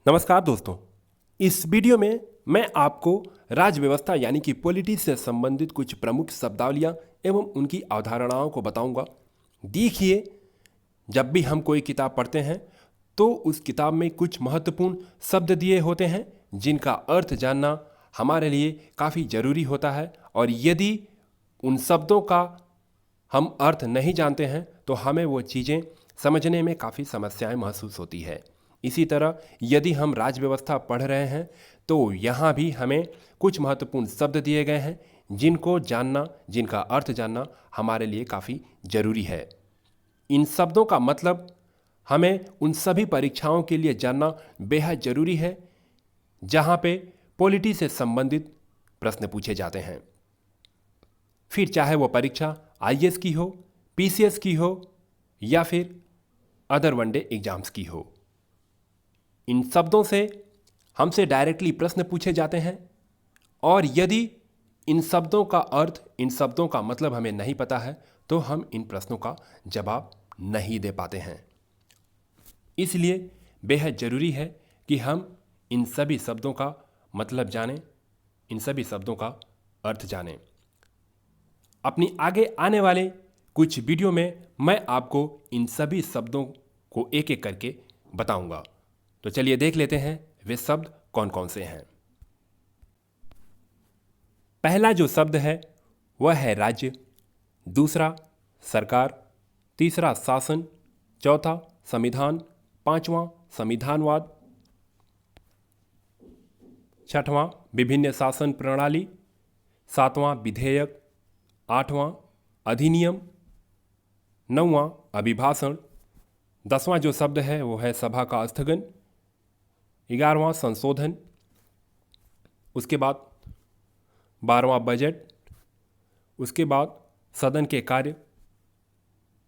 नमस्कार दोस्तों। इस वीडियो में मैं आपको राज्य व्यवस्था यानी कि पॉलिटिक्स से संबंधित कुछ प्रमुख शब्दावलियां एवं उनकी अवधारणाओं को बताऊंगा। देखिए, जब भी हम कोई किताब पढ़ते हैं तो उस किताब में कुछ महत्वपूर्ण शब्द दिए होते हैं जिनका अर्थ जानना हमारे लिए काफ़ी ज़रूरी होता है, और यदि उन शब्दों का हम अर्थ नहीं जानते हैं तो हमें वो चीज़ें समझने में काफ़ी समस्याएं महसूस होती है। इसी तरह यदि हम राज्य व्यवस्था पढ़ रहे हैं तो यहाँ भी हमें कुछ महत्वपूर्ण शब्द दिए गए हैं जिनको जानना, जिनका अर्थ जानना हमारे लिए काफ़ी ज़रूरी है। इन शब्दों का मतलब हमें उन सभी परीक्षाओं के लिए जानना बेहद ज़रूरी है जहाँ पे पॉलिटी से संबंधित प्रश्न पूछे जाते हैं। फिर चाहे वो परीक्षा आईएएस की हो, पीसीएस की हो या फिर अदर वनडे एग्जाम्स की हो। इन शब्दों से हमसे डायरेक्टली प्रश्न पूछे जाते हैं, और यदि इन शब्दों का अर्थ, इन शब्दों का मतलब हमें नहीं पता है तो हम इन प्रश्नों का जवाब नहीं दे पाते हैं। इसलिए बेहद ज़रूरी है कि हम इन सभी शब्दों का मतलब जानें, इन सभी शब्दों का अर्थ जानें। अपनी आगे आने वाले कुछ वीडियो में मैं आपको इन सभी शब्दों को एक एक करके बताऊंगा। तो चलिए देख लेते हैं वे शब्द कौन कौन से हैं। पहला जो शब्द है वह है राज्य, दूसरा सरकार, तीसरा शासन, चौथा संविधान, पांचवां संविधानवाद, छठवां विभिन्न शासन प्रणाली, सातवां विधेयक, आठवां अधिनियम, नौवां अभिभाषण, दसवां जो शब्द है वो है सभा का स्थगन, 11वां संशोधन, उसके बाद 12वां बजट, उसके बाद सदन के कार्य,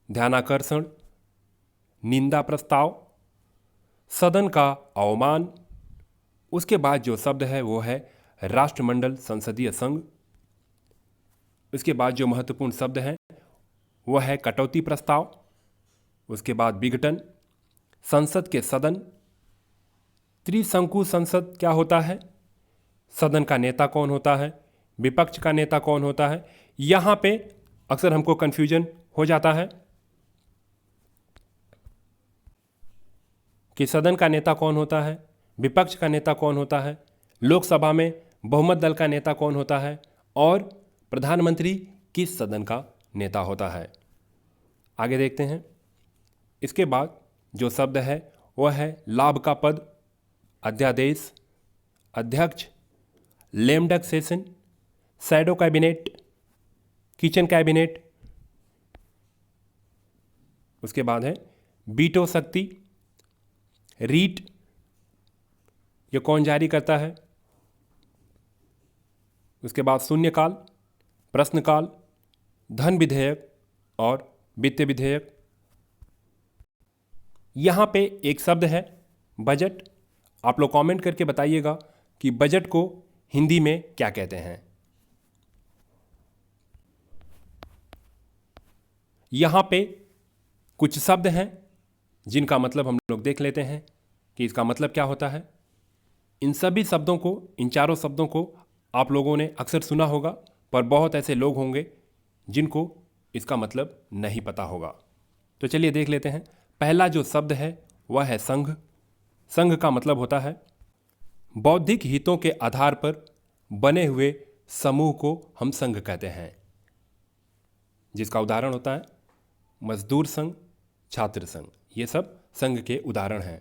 ध्यानाकर्षण, निंदा प्रस्ताव, सदन का अवमान, उसके बाद जो शब्द है वो है राष्ट्रमंडल संसदीय संघ, उसके बाद जो महत्वपूर्ण शब्द हैं वह है कटौती प्रस्ताव, उसके बाद विघटन, संसद के सदन, त्रिशंकु संसद क्या होता है, सदन का नेता कौन होता है, विपक्ष का नेता कौन होता है। यहाँ पे अक्सर हमको कन्फ्यूजन हो जाता है कि सदन का नेता कौन होता है, विपक्ष का नेता कौन होता है, लोकसभा में बहुमत दल का नेता कौन होता है, और प्रधानमंत्री किस सदन का नेता होता है। आगे देखते हैं। इसके बाद जो शब्द है वह है लाभ का पद, अध्यादेश, अध्यक्ष, lame duck session, shadow cabinet, kitchen cabinet, उसके बाद है बीटो शक्ति, रीट, ये कौन जारी करता है, उसके बाद शून्यकाल, प्रश्नकाल, धन विधेयक और वित्त विधेयक। यहाँ पे एक शब्द है बजट। आप लोग कमेंट करके बताइएगा कि बजट को हिंदी में क्या कहते हैं। यहाँ पे कुछ शब्द हैं जिनका मतलब हम लोग देख लेते हैं कि इसका मतलब क्या होता है। इन सभी शब्दों को, इन चारों शब्दों को आप लोगों ने अक्सर सुना होगा, पर बहुत ऐसे लोग होंगे जिनको इसका मतलब नहीं पता होगा। तो चलिए देख लेते हैं। पहला जो शब्द है वह है संघ। संघ का मतलब होता है बौद्धिक हितों के आधार पर बने हुए समूह को हम संघ कहते हैं, जिसका उदाहरण होता है मजदूर संघ, छात्र संघ। ये सब संघ के उदाहरण हैं।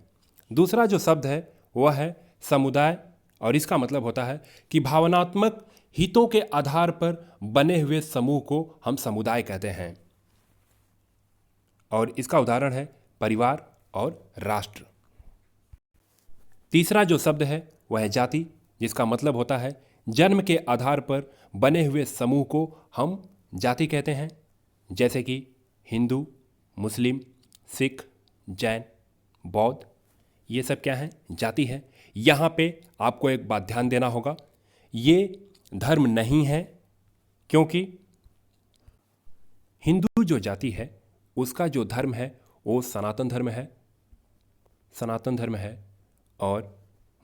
दूसरा जो शब्द है वह है समुदाय, और इसका मतलब होता है कि भावनात्मक हितों के आधार पर बने हुए समूह को हम समुदाय कहते हैं, और इसका उदाहरण है परिवार और राष्ट्र। तीसरा जो शब्द है वह है जाति, जिसका मतलब होता है जन्म के आधार पर बने हुए समूह को हम जाति कहते हैं, जैसे कि हिंदू, मुस्लिम, सिख, जैन, बौद्ध। ये सब क्या है? जाति है। यहाँ पे आपको एक बात ध्यान देना होगा, ये धर्म नहीं है, क्योंकि हिंदू जो जाति है उसका जो धर्म है वो सनातन धर्म है, सनातन धर्म है, और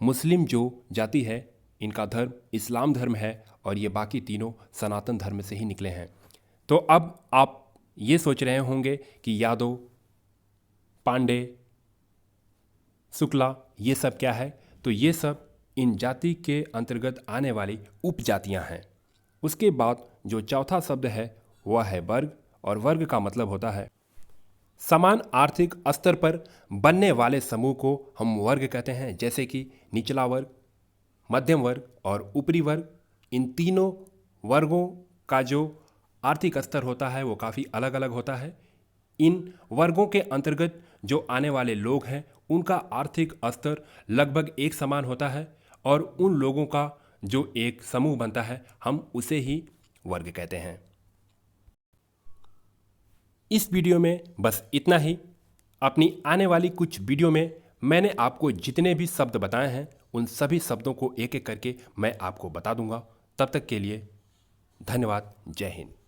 मुस्लिम जो जाति है इनका धर्म इस्लाम धर्म है और ये बाकी तीनों सनातन धर्म से ही निकले हैं। तो अब आप ये सोच रहे होंगे कि यादव, पांडे, शुक्ला ये सब क्या है, तो ये सब इन जाति के अंतर्गत आने वाली उपजातियां हैं। उसके बाद जो चौथा शब्द है वह है वर्ग, और वर्ग का मतलब होता है समान आर्थिक स्तर पर बनने वाले समूह को हम वर्ग कहते हैं, जैसे कि निचला वर्ग, मध्यम वर्ग और ऊपरी वर्ग। इन तीनों वर्गों का जो आर्थिक स्तर होता है वो काफ़ी अलग अलग होता है। इन वर्गों के अंतर्गत जो आने वाले लोग हैं उनका आर्थिक स्तर लगभग एक समान होता है, और उन लोगों का जो एक समूह बनता है हम उसे ही वर्ग कहते हैं। इस वीडियो में बस इतना ही। अपनी आने वाली कुछ वीडियो में मैंने आपको जितने भी शब्द बताए हैं उन सभी शब्दों को एक एक करके मैं आपको बता दूंगा। तब तक के लिए धन्यवाद। जय हिंद।